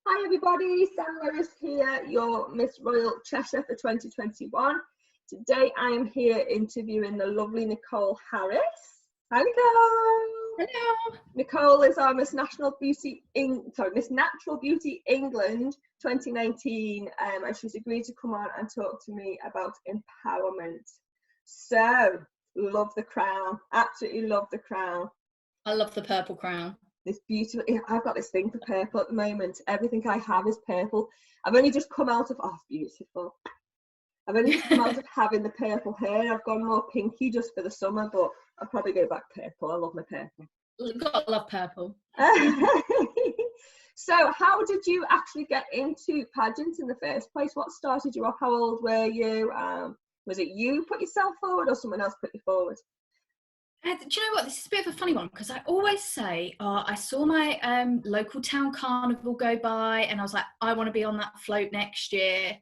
Hi everybody, Sam Lewis here, your Miss Royal Cheshire for 2021. Today I am here interviewing the lovely Nicole Harris. Hi Nicole! Hello! Nicole is our Miss Natural Beauty England 2019, and she's agreed to come on and talk to me about empowerment. So, love the crown, absolutely love the crown. I love the purple crown. This beautiful, I've got this thing for purple at the moment. Everything I have is purple. I've only just come out of, oh, beautiful. I've only just come out of having the purple hair. I've gone more pinky just for the summer, but I'll probably go back purple. I love my purple. You've got to love purple. So how did you actually get into pageants in the first place? What started you off? How old were you? Was it you put yourself forward or someone else put you forward? Do you know what? This is a bit of a funny one because I always say, I saw my local town carnival go by and I was like, I want to be on that float next year.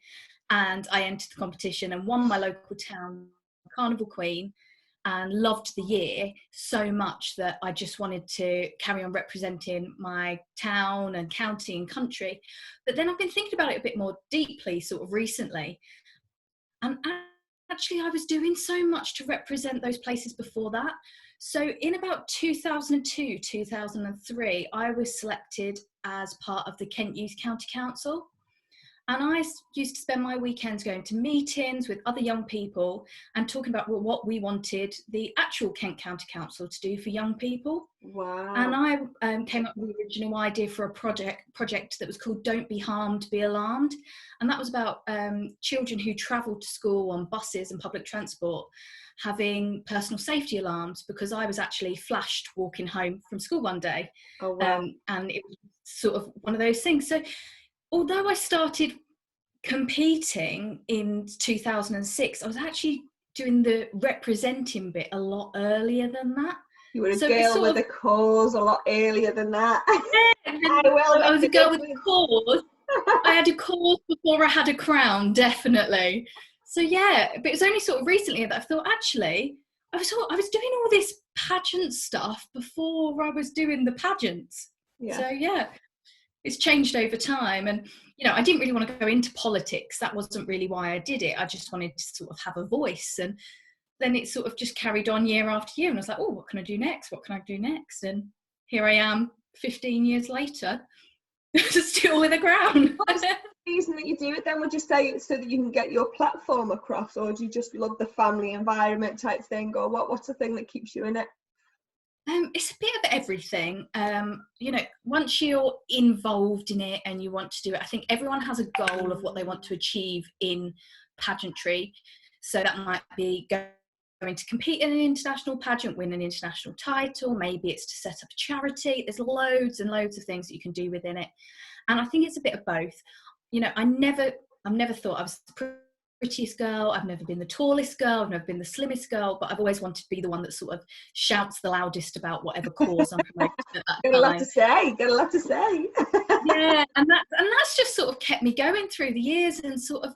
And I entered the competition and won my local town carnival queen and loved the year so much that I just wanted to carry on representing my town and county and country. But then I've been thinking about it a bit more deeply sort of recently. And actually, I was doing so much to represent those places before that. So in about 2002, 2003, I was selected as part of the Kent Youth County Council. And I used to spend my weekends going to meetings with other young people and talking about what we wanted the actual Kent County Council to do for young people. Wow. And I came up with the original idea for a project that was called Don't Be Harmed, Be Alarmed. And that was about children who travelled to school on buses and public transport having personal safety alarms, because I was actually flashed walking home from school one day. Oh, wow. And it was sort of one of those things. So although I started competing in 2006, I was actually doing the representing bit a lot earlier than that. You were a girl with a cause a lot earlier than that. Yeah, I was a girl with a cause. I had a cause before I had a crown, definitely. So yeah, but it was only sort of recently that I thought, actually, I was doing all this pageant stuff before I was doing the pageants. Yeah. So yeah, it's changed over time. And, you know, I didn't really want to go into politics. That wasn't really why I did it. I just wanted to sort of have a voice. And then it sort of just carried on year after year. And I was like, oh, what can I do next? What can I do next? And here I am 15 years later, still with a crown. What's the reason that you do it then? Would you say it's so that you can get your platform across, or do you just love the family environment type thing, or what's the thing that keeps you in it? It's a bit of everything. You know, once you're involved in it and you want to do it, I think everyone has a goal of what they want to achieve in pageantry. So that might be going to compete in an international pageant, win an international title. Maybe it's to set up a charity. There's loads and loads of things that you can do within it. And I think it's a bit of both. You know, I've never thought I was the prettiest girl. I've never been the tallest girl. I've never been the slimmest girl, but I've always wanted to be the one that sort of shouts the loudest about whatever cause I'm promoting at that time. Got a lot to say. Yeah, and that's just sort of kept me going through the years. And sort of,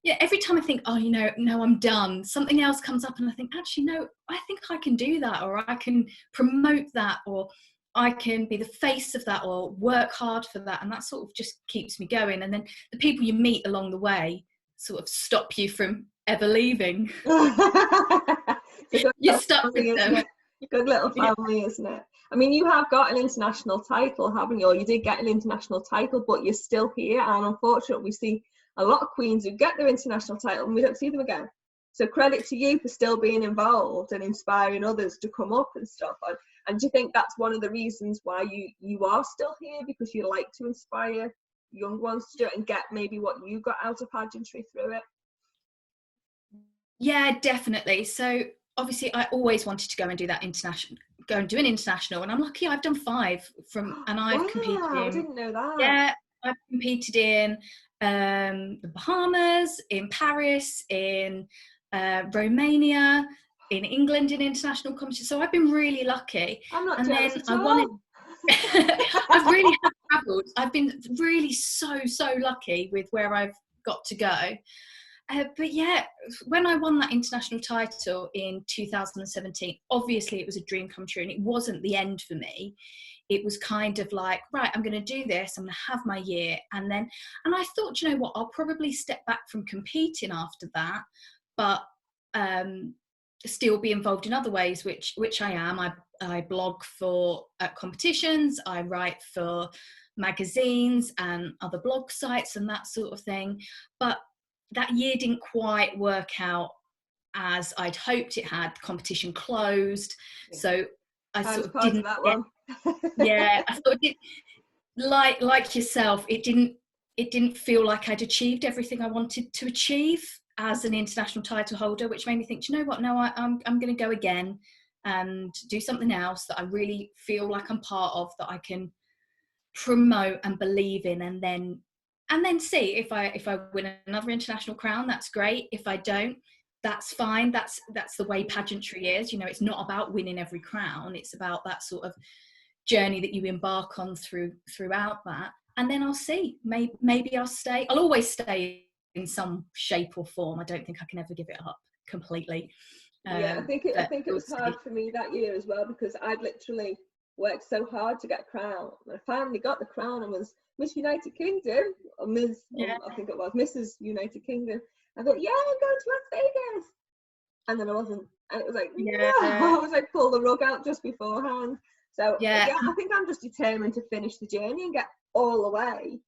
yeah, every time I think, oh, you know, no, I'm done, something else comes up and I think, actually, no, I think I can do that, or I can promote that, or I can be the face of that, or work hard for that. And that sort of just keeps me going. And then the people you meet along the way sort of stop you from ever leaving. You're stuck with them. Good little family, isn't it? I mean, you have got an international title, haven't you? Or you did get an international title, but you're still here. And unfortunately, we see a lot of queens who get their international title and we don't see them again. So credit to you for still being involved and inspiring others to come up and stuff. And do you think that's one of the reasons why you are still here, because you like to inspire young ones to do it and get maybe what you got out of pageantry through it? Yeah, definitely. So obviously I always wanted to go and do that go and do an international, and I'm lucky I've done 5 and I've competed in, I didn't know that. Yeah, I've competed in the Bahamas, in Paris, in Romania, in England in international competition. So I've been really lucky. I'm not and jealous then at I all. wanted I really have travelled. I've been really so lucky with where I've got to go. But yeah, when I won that international title in 2017, obviously it was a dream come true, and it wasn't the end for me. it was kind of like, right, I'm going to do this, I'm going to have my year. And I thought, you know what, I'll probably step back from competing after that, but still be involved in other ways, which I am. I blog for competitions, I write for magazines and other blog sites and that sort of thing. But that year didn't quite work out as I'd hoped it had. The competition closed, so I sort of didn't that one. Yeah, I thought it, like yourself, it didn't feel like I'd achieved everything I wanted to achieve as an international title holder, which made me think, you know what, no, I'm going to go again and do something else that I really feel like I'm part of, that I can promote and believe in, and then see if I win another international crown. That's great. If I don't, that's fine. That's the way pageantry is. You know, it's not about winning every crown. It's about that sort of journey that you embark on throughout that. And then I'll see. Maybe I'll stay. I'll always stay in some shape or form. I don't think I can ever give it up completely. I think it was hard for me that year as well, because I'd literally worked so hard to get a crown. I finally got the crown and was Miss United Kingdom, or Ms. I think it was Mrs. United Kingdom. I thought, yeah, I'm going to Las Vegas, and then I wasn't, and it was like, no, I was like, pull the rug out just beforehand. So I think I'm just determined to finish the journey and get all the way.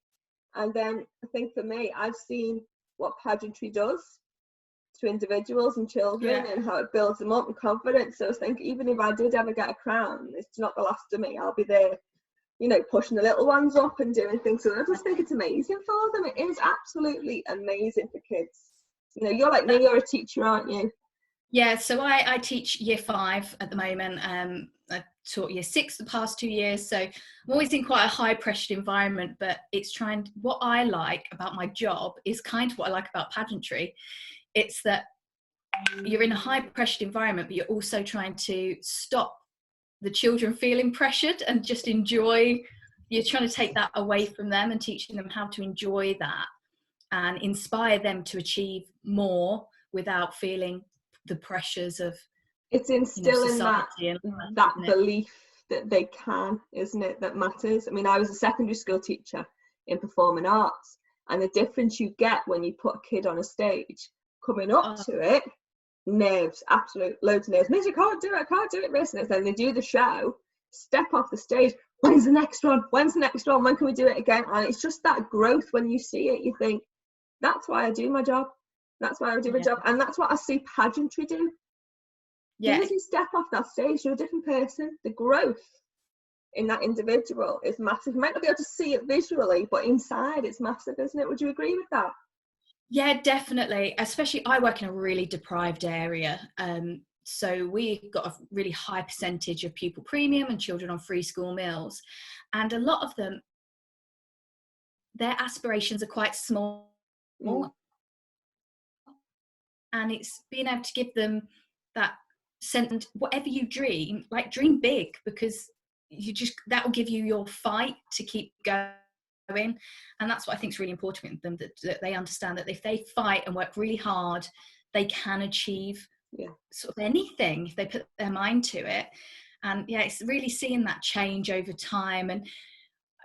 And then I think for me, I've seen what pageantry does to individuals and children, and how it builds them up and confidence. So I think even if I did ever get a crown, it's not the last of me. I'll be there, you know, pushing the little ones up and doing things. So I just think it's amazing for them. It is absolutely amazing for kids. You know, you're like me, you're a teacher, aren't you? Yeah, so I teach year 5 at the moment. I taught year 6 the past 2 years, so I'm always in quite a high pressured environment, but what I like about my job is kind of what I like about pageantry. It's that you're in a high pressured environment, but you're also trying to stop the children feeling pressured and just enjoy. You're trying to take that away from them and teaching them how to enjoy that and inspire them to achieve more without feeling the pressures of, it's instilling that isn't belief that they can, isn't it, that matters. I mean, I was a secondary school teacher in performing arts, and the difference you get when you put a kid on a stage coming up to it, nerves, absolute loads of nerves. Miss, I can't do it, Miss. And then they do the show, step off the stage, when's the next one, when can we do it again? And it's just that growth. When you see it, you think, that's why I do my job, and that's what I see pageantry do. As you step off that stage, you're a different person. The growth in that individual is massive. You might not be able to see it visually, but inside it's massive, isn't it? Would you agree with that? Yeah, definitely. Especially, I work in a really deprived area. So we've got a really high percentage of pupil premium and children on free school meals. And a lot of them, their aspirations are quite small. And it's being able to give them that sense, whatever you dream, like dream big, because that will give you your fight to keep going. And that's what I think is really important with them, that they understand that if they fight and work really hard, they can achieve sort of anything if they put their mind to it. And it's really seeing that change over time. And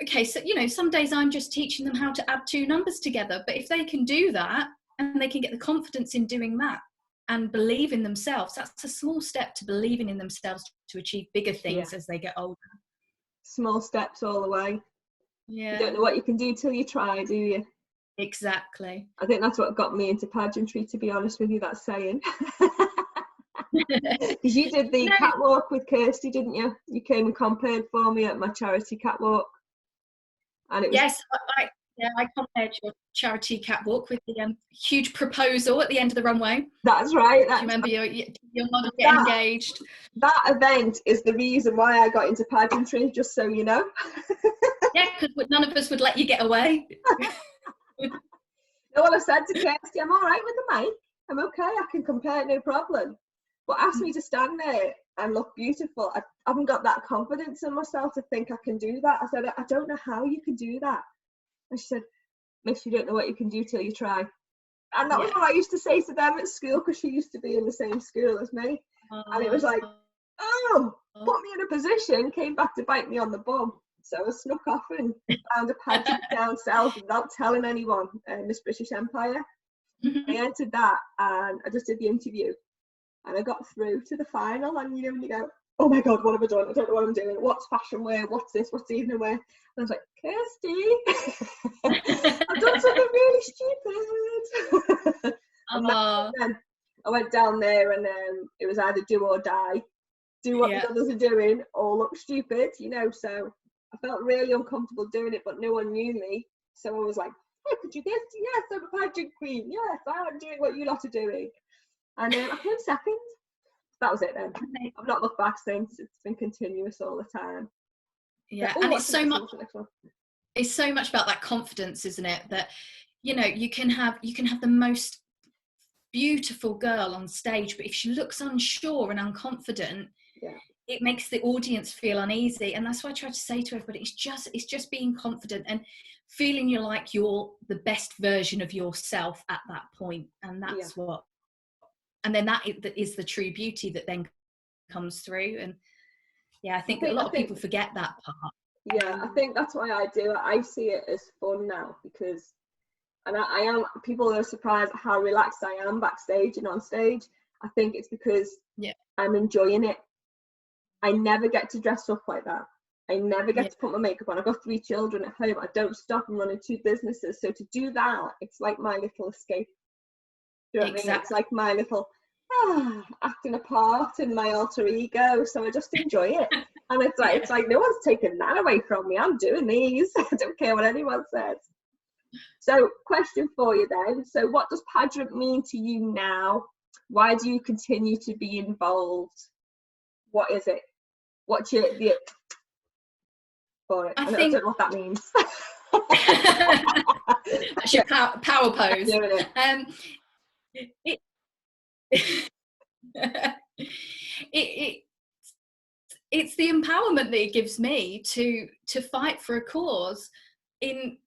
okay, so you know, some days I'm just teaching them how to add 2 numbers together, but if they can do that and they can get the confidence in doing that and believe in themselves, that's a small step to believing in themselves to achieve bigger things as they get older. Small steps all the way. You don't know what you can do till you try, do you? Exactly. I think that's what got me into pageantry, to be honest with you, that saying. Because you did the catwalk with Kirsty, didn't you? You came and compared for me at my charity catwalk. And it was I compared your charity catwalk with the huge proposal at the end of the runway. That's right. Do you remember your model getting engaged? That event is the reason why I got into pageantry, just so you know. Yeah, because none of us would let you get away. Well, I said to Kirsty, I'm all right with the mic. I'm okay. I can compare, no problem. But ask me to stand there and look beautiful. I haven't got that confidence in myself to think I can do that. I said, I don't know how you can do that. And she said, Miss, you don't know what you can do till you try. And that was what I used to say to them at school, because she used to be in the same school as me. And it was like, oh, put me in a position, came back to bite me on the bum. So I snuck off and found a pageant down south without telling anyone, Miss British Empire. I entered that and I just did the interview and I got through to the final. And you know, when you go, oh my God, what have I done? I don't know what I'm doing. What's fashion wear? What's this? What's evening wear? And I was like, Kirsty, I've done something really stupid. And then I went down there and it was either do or die. Do what the others are doing or look stupid, you know. So I felt really uncomfortable doing it, but no one knew me. So I was like, oh, could you guess? Yes, I'm a pageant queen. Yes, I'm doing what you lot are doing. And I came second. That was it then. I've not looked back since. It's been continuous all the time. Yeah, and it's so much. It's so much about that confidence, isn't it? That, you know, you can have the most beautiful girl on stage, but if she looks unsure and unconfident, it makes the audience feel uneasy. And that's why I try to say to everybody, it's just being confident and feeling you're like you're the best version of yourself at that point. And that's what, and then that is the true beauty that then comes through. And I think a lot of people forget that part. Yeah, I think that's why I do it. I see it as fun now because, and I am, people are surprised at how relaxed I am backstage and on stage. I think it's because I'm enjoying it. I never get to dress up like that. I never get to put my makeup on. I've got 3 children at home. I don't stop and running 2 businesses. So to do that, it's like my little escape. Do you know what I mean? It's like my little acting a part in my alter ego. So I just enjoy it. And it's like no one's taking that away from me. I'm doing these. I don't care what anyone says. So question for you then. So what does pageant mean to you now? Why do you continue to be involved? What is it? What's your for it? I don't know what that means. That's your power pose. It's the empowerment that it gives me to fight for a cause and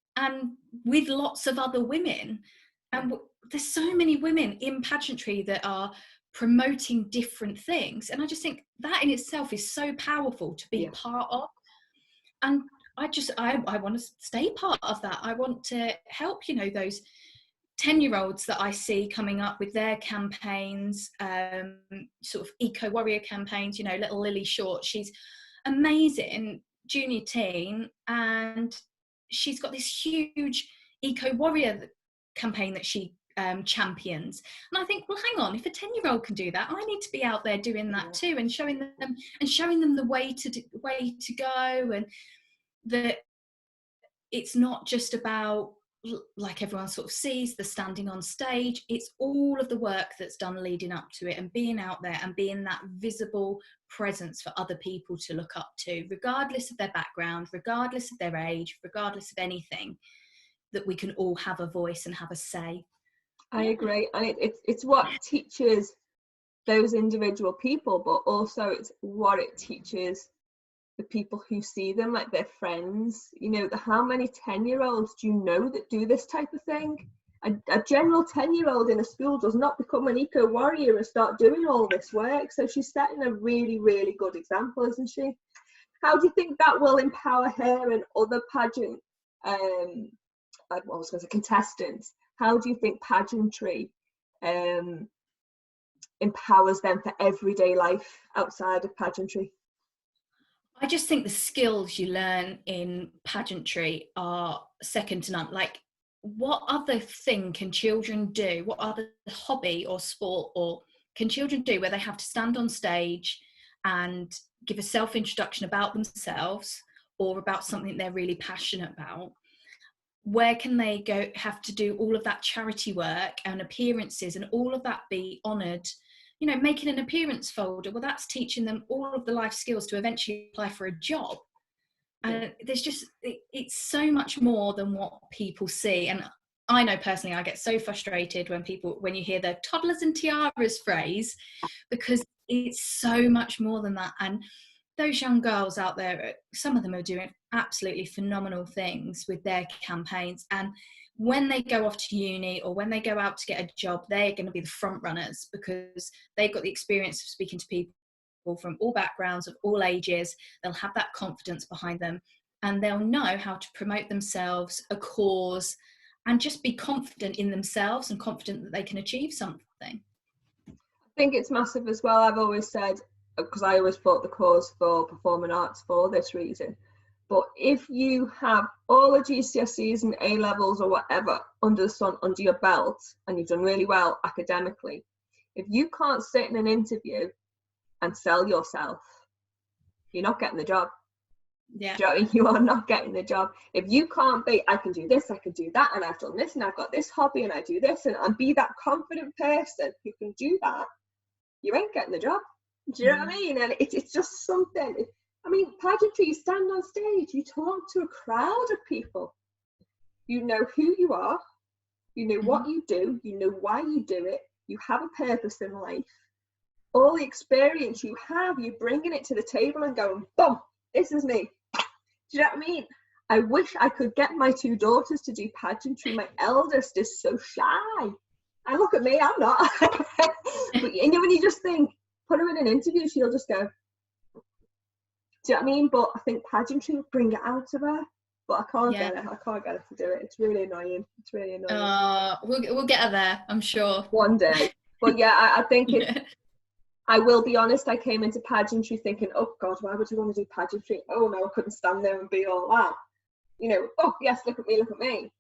with lots of other women. And there's so many women in pageantry that are promoting different things, and I just think that in itself is so powerful to be part of. And I want to stay part of that. I want to help, you know, those 10-year-olds that I see coming up with their campaigns, sort of eco warrior campaigns. You know, little Lily Short, she's amazing, junior teen, and she's got this huge eco warrior campaign that she champions. And I think, well, hang on, if a 10-year-old can do that, I need to be out there doing that too, and showing them the way to go, and that it's not just about, like everyone sort of sees, the standing on stage. It's all of the work that's done leading up to it, and being out there and being that visible presence for other people to look up to, regardless of their background, regardless of their age, regardless of anything, that we can all have a voice and have a say. I agree. And it's what teaches those individual people, but also it's what it teaches the people who see them, like their friends. You know, how many 10-year-olds do you know that do this type of thing? A general 10-year-old in a school does not become an eco warrior and start doing all this work. So she's setting a really, really good example, isn't she? How do you think that will empower her and other pageant contestants? How do you think pageantry empowers them for everyday life outside of pageantry? I just think the skills you learn in pageantry are second to none. Like, what other thing can children do? What other hobby or sport or can children do where they have to stand on stage and give a self-introduction about themselves or about something they're really passionate about? Where can they go, have to do all of that charity work and appearances and all of that be honoured? You know, making an appearance folder, well, that's teaching them all of the life skills to eventually apply for a job. And there's just, it's so much more than what people see. And I know personally, I get so frustrated when you hear the toddlers and tiaras phrase, because it's so much more than that. And those young girls out there, some of them are doing absolutely phenomenal things with their campaigns. And when they go off to uni or when they go out to get a job, they're going to be the front runners because they've got the experience of speaking to people from all backgrounds, of all ages. They'll have that confidence behind them, and they'll know how to promote themselves, a cause, and just be confident in themselves and confident that they can achieve something. I think it's massive as well. I've always said, because I always fought the cause for performing arts for this reason, but if you have all the GCSEs and A levels or whatever under the sun under your belt, and you've done really well academically, if you can't sit in an interview and sell yourself, you're not getting the job. Yeah. Do you know what I mean? You are not getting the job. If you can't be, I can do this, I can do that, and I've done this, and I've got this hobby, and I do this, and be that confident person who can do that, you ain't getting the job. Do you know what I mean? And it's just something. I mean, pageantry, you stand on stage, you talk to a crowd of people. You know who you are, you know what you do, you know why you do it, you have a purpose in life. All the experience you have, you're bringing it to the table and going, boom, this is me. Do you know what I mean? I wish I could get my 2 daughters to do pageantry. My eldest is so shy. And look at me, I'm not. But you know, when you just think, put her in an interview, she'll just go, do you know what I mean? But I think pageantry would bring it out of her. But I can't get her. I can't get her to do it. It's really annoying. It's really annoying. We'll get her there, I'm sure. One day. But yeah, I think I will be honest, I came into pageantry thinking, oh God, why would you want to do pageantry? Oh no, I couldn't stand there and be all that. You know, oh yes, look at me.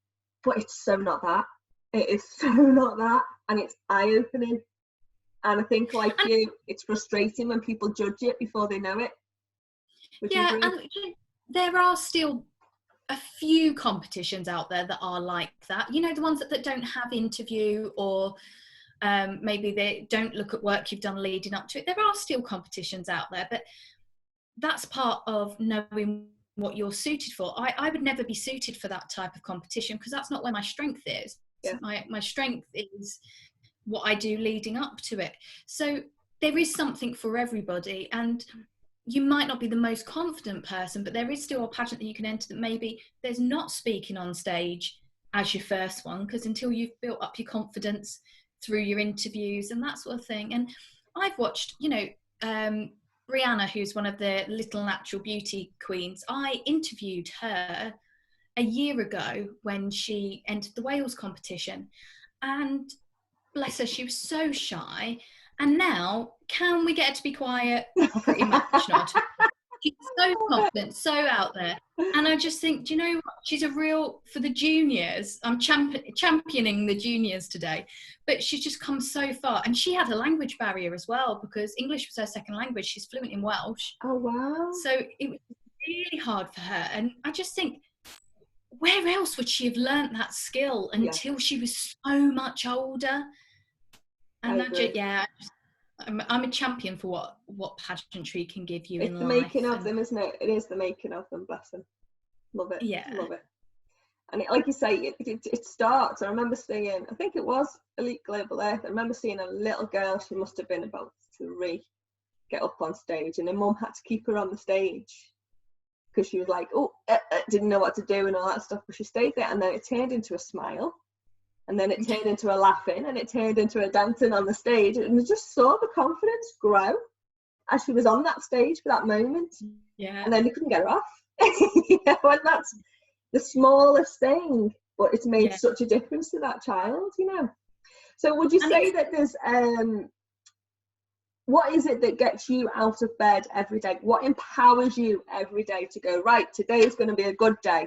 But it's so not that. It is so not that. And it's eye-opening. And I think, like you, it's frustrating when people judge it before they know it. Yeah, and there are still a few competitions out there that are like that. You know, the ones that don't have interview, or maybe they don't look at work you've done leading up to it. There are still competitions out there, but that's part of knowing what you're suited for. I would never be suited for that type of competition because that's not where my strength is. Yeah. My strength is what I do leading up to it. So there is something for everybody, and you might not be the most confident person, but there is still a pageant that you can enter that maybe there's not speaking on stage as your first one, because until you've built up your confidence through your interviews and that sort of thing. And I've watched, you know, Brianna, who's one of the Little Natural Beauty queens, I interviewed her a year ago when she entered the Wales competition, and bless her, she was so shy. And now, can we get her to be quiet? Pretty much not. She's so confident, so out there. And I just think, do you know what? She's a real, for the juniors, I'm championing the juniors today, but she's just come so far. And she had a language barrier as well, because English was her second language. She's fluent in Welsh. Oh, wow. So it was really hard for her. And I just think, where else would she have learnt that skill until she was so much older? And I'm a champion for what pageantry can give you in life. It's the making of them, isn't it? It is the making of them, bless them. Love it. Yeah. Love it. And like you say, it starts. I remember seeing, I think it was Elite Global Earth, I remember seeing a little girl, she must have been about 3, get up on stage, and her mum had to keep her on the stage because she was like, didn't know what to do and all that stuff, but she stayed there, and then it turned into a smile. And then it turned into a laughing, and it turned into a dancing on the stage. And I just saw the confidence grow as she was on that stage for that moment. Yeah. And then you couldn't get her off. You know, and that's the smallest thing, but it's made such a difference to that child, you know. So would you say that there's, what is it that gets you out of bed every day? What empowers you every day to go, right, today is going to be a good day?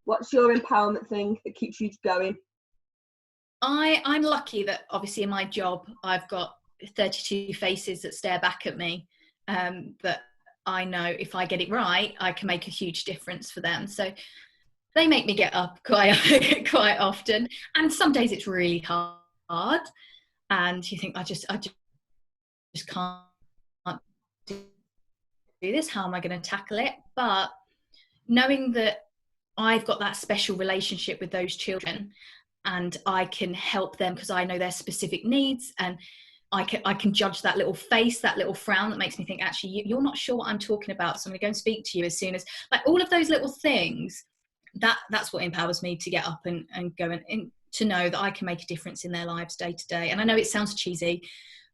What's your empowerment thing that keeps you going? I'm lucky that obviously in my job I've got 32 faces that stare back at me, that I know if I get it right I can make a huge difference for them. So they make me get up quite often, and some days it's really hard and you think I just can't do this, how am I going to tackle it? But knowing that I've got that special relationship with those children and I can help them because I know their specific needs, and I can judge that little face, that little frown that makes me think, actually, you're not sure what I'm talking about, so I'm going to go and speak to you as soon as, like, all of those little things, that's what empowers me to get up and go and to know that I can make a difference in their lives day to day. And I know it sounds cheesy,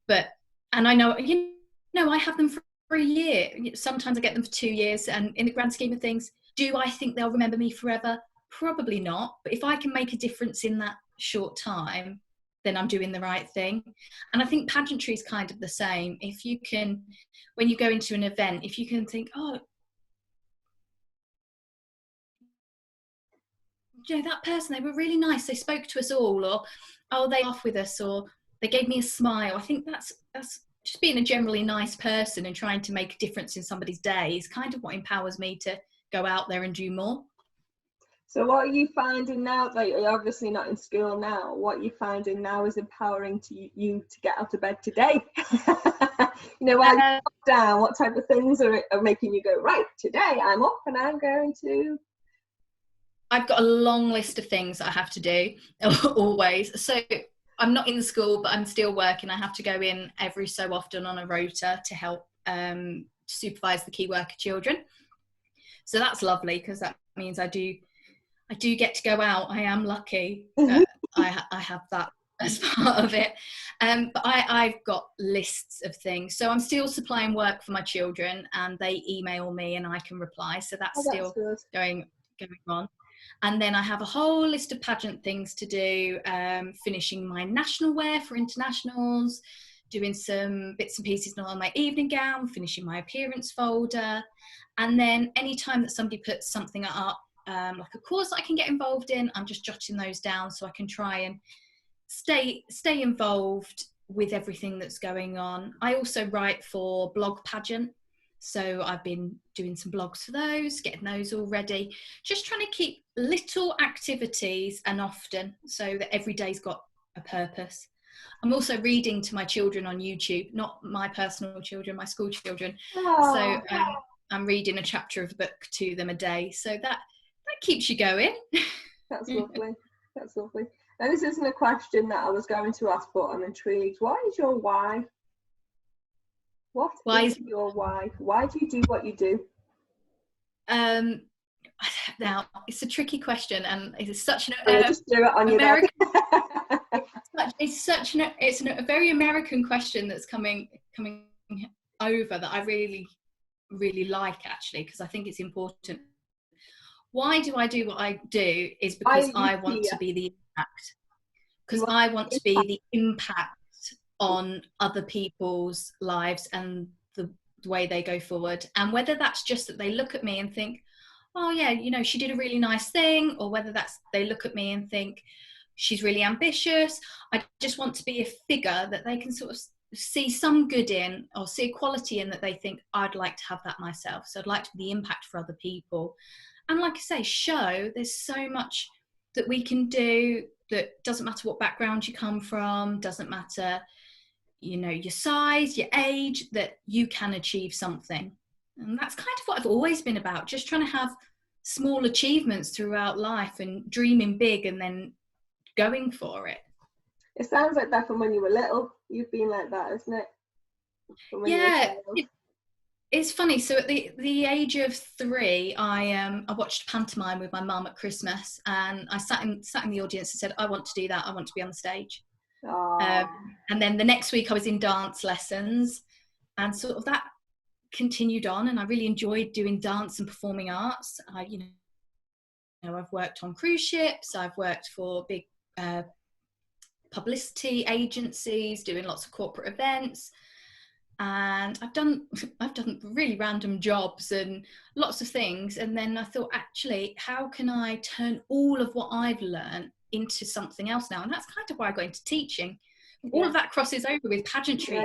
and I know, you No, I have them for a year. Sometimes I get them for 2 years. And in the grand scheme of things, do I think they'll remember me forever? Probably not. But if I can make a difference in that short time, then I'm doing the right thing. And I think pageantry is kind of the same. If you can, when you go into an event, if you can think, oh, you know, that person, they were really nice. They spoke to us all, or, oh, they laughed with us, or they gave me a smile. I think that's just being a generally nice person and trying to make a difference in somebody's day is kind of what empowers me to go out there and do more. So what are you finding now? Like, you're obviously not in school now. What are you finding now is empowering you to get out of bed today? You know, while you're down, what type of things are making you go, right, today I'm up and I'm going to... I've got a long list of things that I have to do always. So I'm not in the school, but I'm still working. I have to go in every so often on a rota to help supervise the key worker children. So that's lovely, because that means I do get to go out. I am lucky that I have that as part of it. But I've got lists of things. So I'm still supplying work for my children, and they email me and I can reply. So that's still good. going on. And then I have a whole list of pageant things to do, finishing my national wear for internationals, doing some bits and pieces on my evening gown, finishing my appearance folder. And then anytime that somebody puts something up, like a course that I can get involved in, I'm just jotting those down so I can try and stay involved with everything that's going on. I also write for Blog Pageant. So I've been doing some blogs for those, getting those all ready, just trying to keep little activities and often, so that every day's got a purpose. I'm also reading to my children on YouTube, not my personal children, my school children. So I'm reading a chapter of a book to them a day. So that keeps you going. That's lovely. That's lovely. Now, this isn't a question that I was going to ask, but I'm intrigued. What is your why? What is your why? Why do you do what you do? Now, it's a tricky question, and it's such an just do it on American. It's a very American question that's coming over that I really, really like, actually, because I think it's important. Why do I do what I do? Is because I want to be the impact. Because I want to be the impact on other people's lives and the way they go forward. And whether that's just that they look at me and think, oh yeah, you know, she did a really nice thing, or whether that's they look at me and think she's really ambitious. I just want to be a figure that they can sort of see some good in, or see a quality in, that they think, I'd like to have that myself. So I'd like to be the impact for other people. And like I say, show there's so much that we can do, that doesn't matter what background you come from, doesn't matter, you know, your size, your age, that you can achieve something. And that's kind of what I've always been about, just trying to have small achievements throughout life and dreaming big and then going for it. It sounds like that from when you were little. You've been like that, isn't it? Yeah, it's funny. So at the age of 3, I watched pantomime with my mum at Christmas, and I sat in the audience and said, I want to do that. I want to be on the stage. And then the next week I was in dance lessons, and sort of that continued on, and I really enjoyed doing dance and performing arts. You know, I've worked on cruise ships, I've worked for big publicity agencies, doing lots of corporate events, and I've done really random jobs and lots of things. And then I thought, actually, how can I turn all of what I've learned into something else now? And that's kind of why I got into teaching. All of that crosses over with pageantry.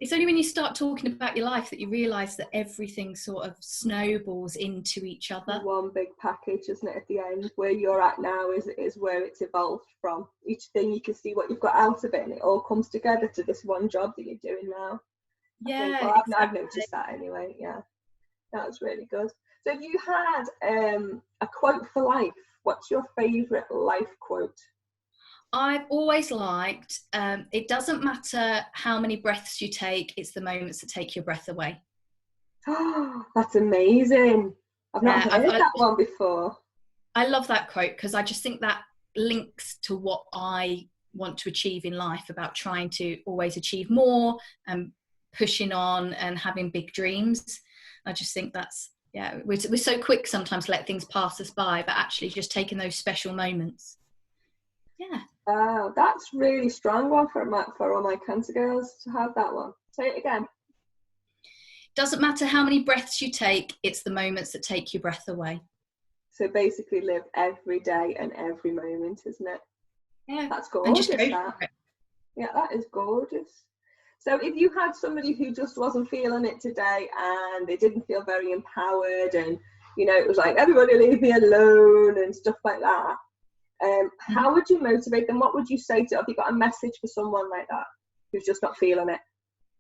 It's only when you start talking about your life that you realise that everything sort of snowballs into each other. One big package, isn't it, at the end? Where you're at now is where it's evolved from. Each thing you can see what you've got out of it, and it all comes together to this one job that you're doing now. Yeah, I've noticed that anyway. Yeah, that's really good. So if you had a quote for life, what's your favourite life quote? I've always liked, it doesn't matter how many breaths you take, it's the moments that take your breath away. Oh, that's amazing. I've not heard that one before. I love that quote, because I just think that links to what I want to achieve in life, about trying to always achieve more and pushing on and having big dreams. I just think that's, yeah, we're so quick sometimes to let things pass us by, but actually just taking those special moments. Yeah. Oh, that's really strong one for all my cancer girls to have that one. Say it again. Doesn't matter how many breaths you take, it's the moments that take your breath away. So basically live every day and every moment, isn't it? Yeah. That's gorgeous. And just go for it. Yeah, that is gorgeous. So if you had somebody who just wasn't feeling it today and they didn't feel very empowered, and you know, it was like, everybody leave me alone and stuff like that, how would you motivate them? What would you say to, have you got a message for someone like that who's just not feeling it?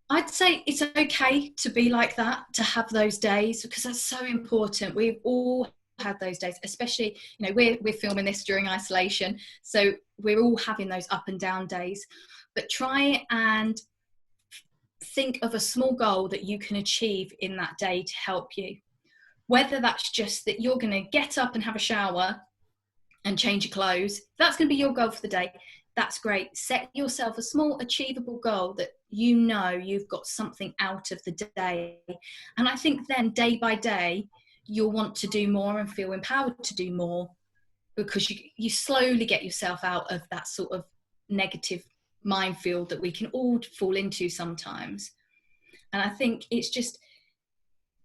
I'd say it's okay to be like that, to have those days, because that's so important. We've all had those days, especially, you know, we're filming this during isolation, so we're all having those up and down days. But try and think of a small goal that you can achieve in that day to help you. Whether that's just that you're going to get up and have a shower and change your clothes, that's going to be your goal for the day. That's great. Set yourself a small achievable goal that you know you've got something out of the day. And I think then day by day, you'll want to do more and feel empowered to do more, because you slowly get yourself out of that sort of negative minefield that we can all fall into sometimes. And I think it's just,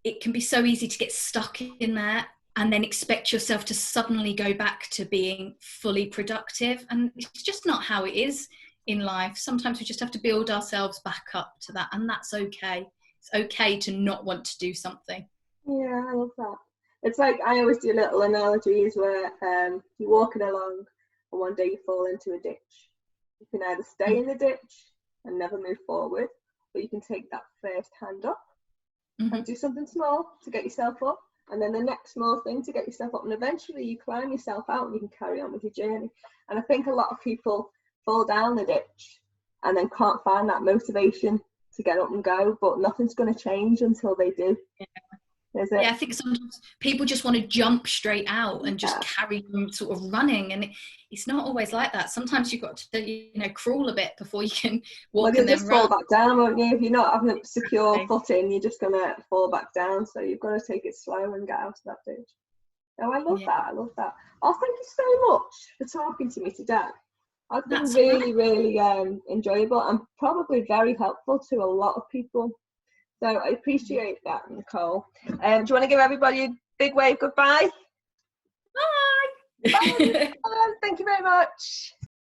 it can be so easy to get stuck in there and then expect yourself to suddenly go back to being fully productive. And it's just not how it is in life. Sometimes we just have to build ourselves back up to that, and that's okay. It's okay to not want to do something. Yeah, I love that. It's like, I always do little analogies where you're walking along and one day you fall into a ditch. You can either stay in the ditch and never move forward, or you can take that first hand up and do something small to get yourself up, and then the next small thing to get yourself up, and eventually you climb yourself out and you can carry on with your journey. And I think a lot of people fall down the ditch and then can't find that motivation to get up and go, but nothing's going to change until they do. Is it? Yeah, I think sometimes people just want to jump straight out and just carry on sort of running, and it's not always like that. Sometimes you've got to, you know, crawl a bit before you can walk. Well, and then just run. fall back down, won't you? If you're not having a secure footing, you're just going to fall back down. So you've got to take it slow and get out of that ditch. Oh, I love that. I love that. Oh, thank you so much for talking to me today. I've been really enjoyable and probably very helpful to a lot of people. So I appreciate that, Nicole. Do you want to give everybody a big wave goodbye? Bye. Bye. Thank you very much.